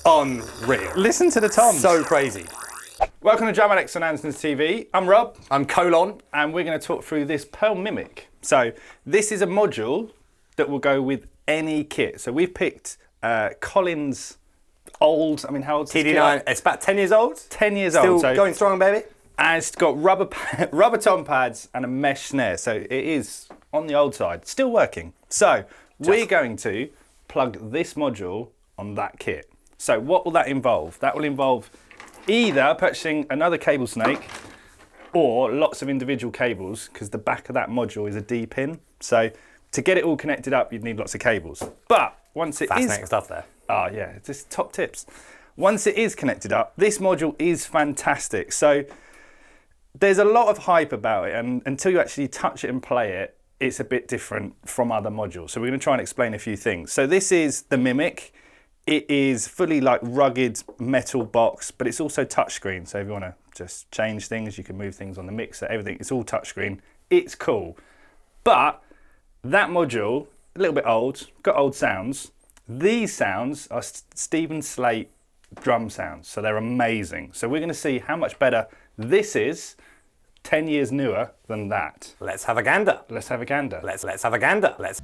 unreal. Listen to the toms. So crazy. Welcome to Drum Alex on Andertons TV. I'm Rob. I'm Colon. And we're going to talk through this Pearl Mimic. So this is a module that will go with any kit. So we've picked Collins' old, I mean, how old is this TD9, kit? it's about 10 years old. 10 years Still old. So going strong, baby. And it's got rubber tom pads and a mesh snare. So it is on the old side, still working. So we're going to plug this module on that kit. So what will that involve? That will involve either purchasing another cable snake or lots of individual cables, because the back of that module is a D pin. So to get it all connected up, you'd need lots of cables. But once it Fascinating stuff there. Oh yeah, just top tips. Once it is connected up, this module is fantastic. So there's a lot of hype about it, and until you actually touch it and play it, it's a bit different from other modules. So we're going to try and explain a few things. So this is the Mimic. It is fully like rugged metal box, but it's also touchscreen. So if you want to just change things, you can move things on the mixer, everything. It's all touchscreen. It's cool. But that module, a little bit old, got old sounds. These sounds are Stephen Slate drum sounds, so they're amazing. So we're going to see how much better this is 10 years newer than that. Let's have a gander. Let's have a gander. Let's have a gander. Let's.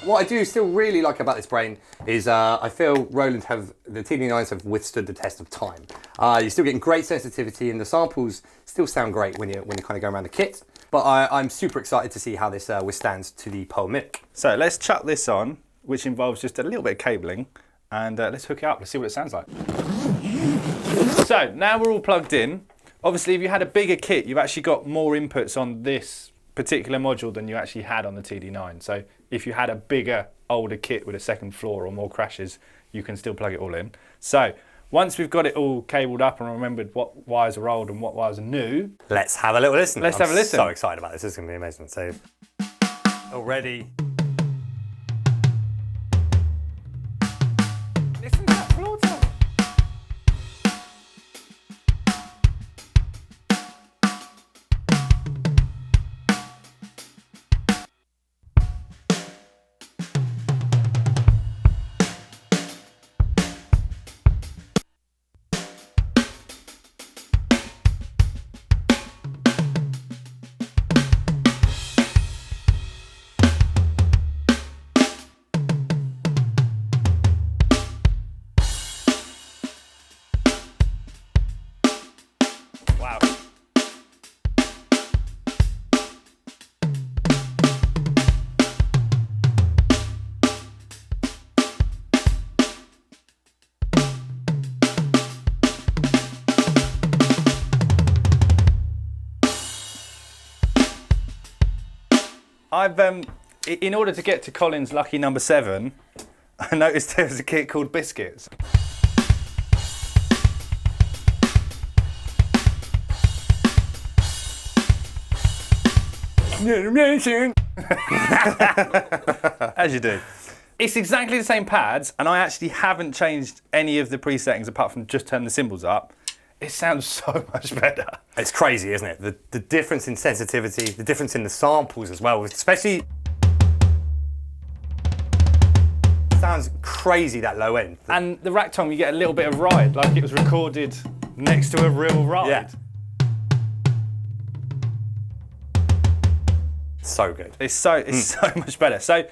What I do still really like about this brain is I feel Roland the TD9s have withstood the test of time. You're still getting great sensitivity, and the samples still sound great when you kind of go around the kit. But I'm super excited to see how this withstands to the Pearl Mimic. So let's chuck this on, which involves just a little bit of cabling, and let's hook it up. Let's see what it sounds like. So now we're all plugged in. Obviously, if you had a bigger kit, you've actually got more inputs on this particular module than you actually had on the TD9. So if you had a bigger, older kit with a second floor or more crashes, you can still plug it all in. So once we've got it all cabled up and remembered what wires are old and what wires are new, let's have a little listen. Let's have a listen. I'm so excited about this. This is going to be amazing. So already. Listen to that floor tone. Wow. I've in order to get to Collins' lucky number 7, I noticed there was a kit called Biscuits. As you do. It's exactly the same pads, and I actually haven't changed any of the presettings apart from just turn the cymbals up. It sounds so much better. It's crazy, isn't it? The difference in sensitivity, the difference in the samples as well, especially. Sounds crazy, that low end. And the rack tom, you get a little bit of ride, like it was recorded next to a real ride. Yeah. So good. It's so much better. So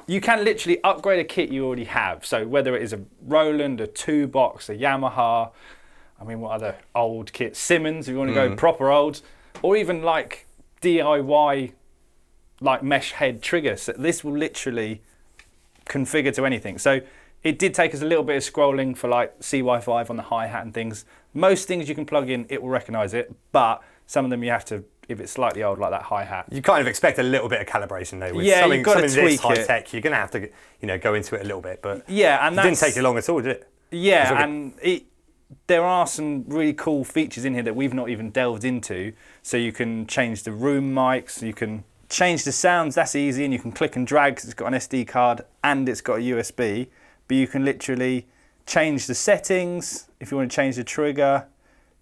you can literally upgrade a kit you already have. So whether it is a Roland, a 2-box, a Yamaha, I mean, what other old kits? Simmons, if you want to go proper old, or even like DIY, like mesh head triggers. So this will literally configure to anything. So it did take us a little bit of scrolling for like CY5 on the hi-hat and things. Most things you can plug in, it will recognise it, but some of them you have to, if it's slightly old, like that hi-hat. You kind of expect a little bit of calibration though. With Yeah, something, you've got to something this tweak high it. tech, you're going to have to, go into it a little bit. But Yeah, and it didn't take you long at all, did it? Yeah, and there are some really cool features in here that we've not even delved into. So you can change the room mics, you can change the sounds, that's easy, and you can click and drag because it's got an SD card and it's got a USB. But you can literally change the settings. If you want to change the trigger,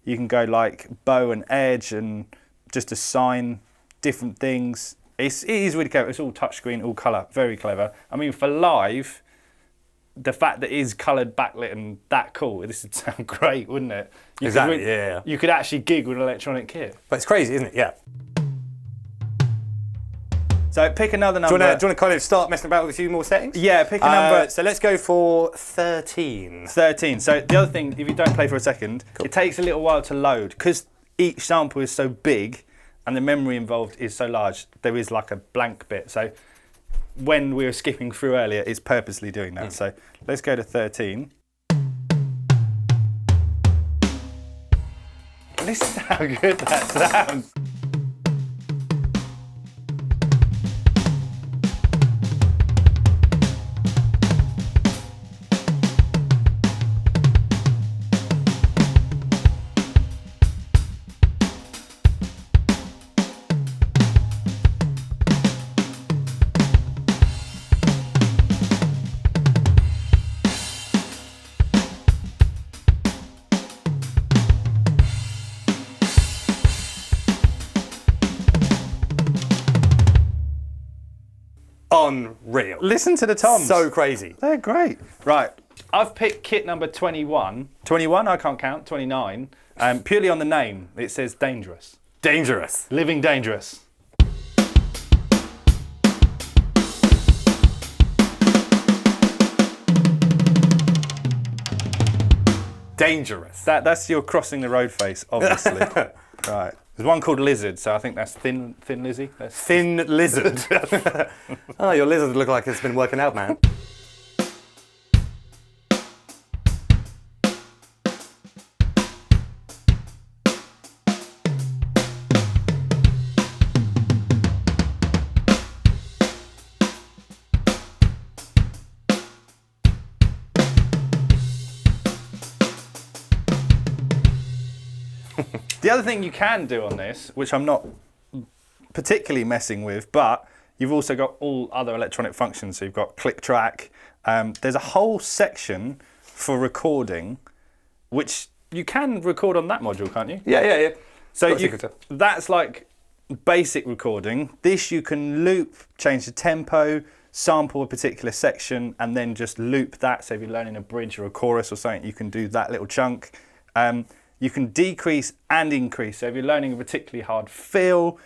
you can go like bow and edge and just assign different things. It is really clever. It's all touchscreen, all colour, very clever. I mean, for live, the fact that it is coloured, backlit, and that cool, this would sound great, wouldn't it? Exactly, yeah. You could actually gig with an electronic kit. But it's crazy, isn't it? Yeah. So pick another number. Do you want to kind of start messing about with a few more settings? Yeah, pick a number. So let's go for 13. 13. So the other thing, if you don't play for a second, it takes a little while to load because each sample is so big and the memory involved is so large. There is like a blank bit. So when we were skipping through earlier, it's purposely doing that. So let's go to 13. Listen to how good that sounds. Unreal. Listen to the toms. So crazy. They're great. Right, I've picked kit number 21. 21, I can't count, 29. Purely on the name, it says dangerous. Dangerous. Living dangerous. Dangerous. That's your crossing the road face, obviously. Right. There's one called Lizard, so I think that's Thin Lizzy. That's Thin Lizard. Oh, your lizard look like it's been working out, man. The other thing you can do on this, which I'm not particularly messing with, but you've also got all other electronic functions. So you've got click track. There's a whole section for recording, which you can record on that module, can't you? Yeah. So that's like basic recording. This you can loop, change the tempo, sample a particular section, and then just loop that. So if you're learning a bridge or a chorus or something, you can do that little chunk. You can decrease and increase. So if you're learning a particularly hard fill,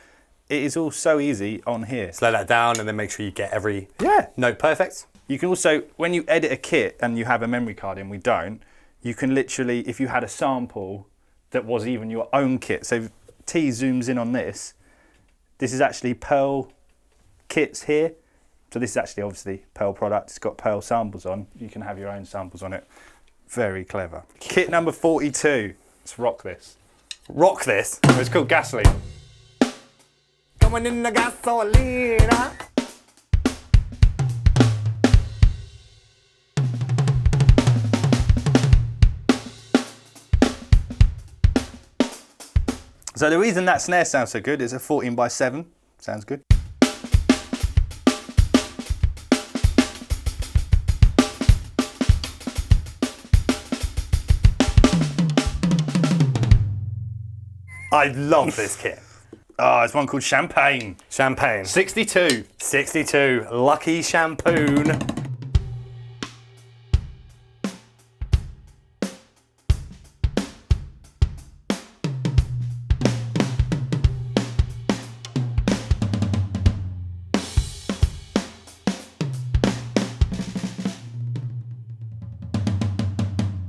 it is all so easy on here. Slow that down and then make sure you get every note perfect. You can also, when you edit a kit and you have a memory card in, we don't, you can literally, if you had a sample that was even your own kit, so if T zooms in on this is actually Pearl kits here. So this is actually obviously Pearl product. It's got Pearl samples on. You can have your own samples on it. Very clever. Kit number 42. Let's rock this. Rock this? It's called Gasoline. Coming in the gasolina. So the reason that snare sounds so good is a 14x7. Sounds good. I love this kit. Oh, it's one called Champagne. Champagne. 62. 62. Lucky Shampoon.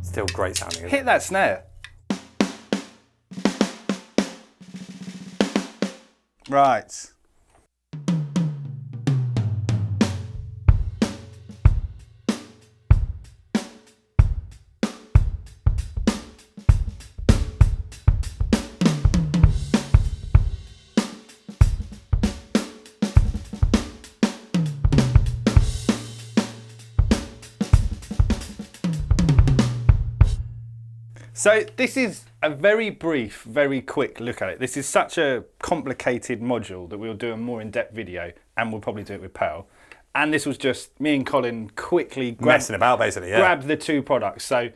Still great sounding. Isn't it? Hit that snare. Right. So this is a very brief, very quick look at it. This is such a complicated module that we'll do a more in-depth video, and we'll probably do it with Pearl. And this was just me and Colin quickly messing about, basically. Yeah. Grab the two products. So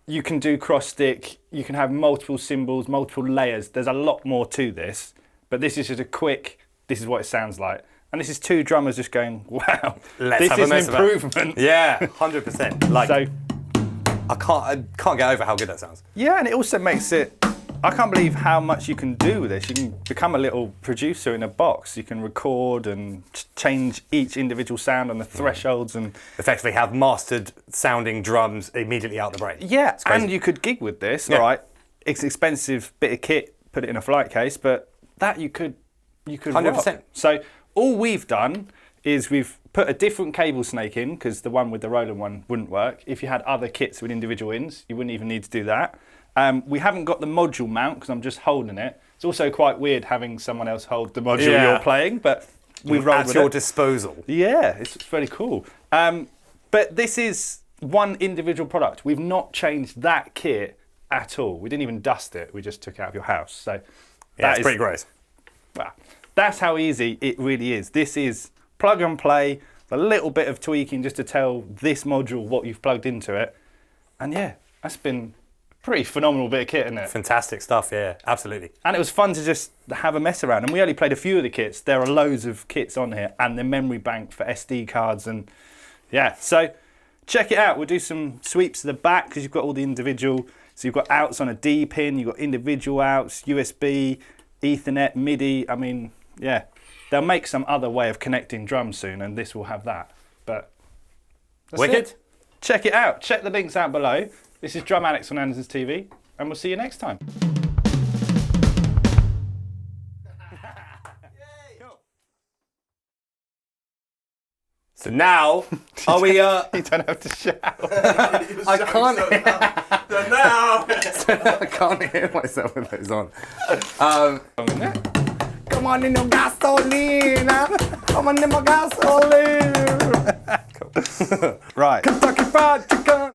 you can do cross stick, you can have multiple cymbals, multiple layers. There's a lot more to this, but this is just a quick, this is what it sounds like. And this is two drummers just going, wow, this is an improvement. Yeah, 100%. Like, so, I can't get over how good that sounds. Yeah, and it also makes it, I can't believe how much you can do with this. You can become a little producer in a box. You can record and change each individual sound on the thresholds and effectively have mastered sounding drums immediately out the brain. Yeah, and you could gig with this. All right, it's an expensive bit of kit, put it in a flight case, but that you could 100%. rock. So all we've done is we've put a different cable snake in, because the one with the Roland one wouldn't work. If you had other kits with individual ins, you wouldn't even need to do that. We haven't got the module mount because I'm just holding it. It's also quite weird having someone else hold the module you're playing, but we've rolled with it. At your disposal. Yeah, it's very cool. But this is one individual product. We've not changed that kit at all. We didn't even dust it. We just took it out of your house. So yeah, it's pretty gross. Well, that's how easy it really is. This is plug and play, a little bit of tweaking just to tell this module what you've plugged into it. And yeah, that's been a pretty phenomenal bit of kit, isn't it? Fantastic stuff, yeah, absolutely. And it was fun to just have a mess around. And we only played a few of the kits. There are loads of kits on here, and the memory bank for SD cards. And yeah, so check it out. We'll do some sweeps to the back because you've got all the individual. So you've got outs on a D pin, you've got individual outs, USB, Ethernet, MIDI. I mean, yeah. They'll make some other way of connecting drums soon, and this will have that. But that's wicked. It. Check it out. Check the links out below. This is Drum Addicts on Andertons TV, and we'll see you next time. So now, are we? You don't have to shout. I can't. So now. I can't hear myself with those on. Come on in your gasolina. Come on in my gasolina. Right. Kentucky Fried Chicken.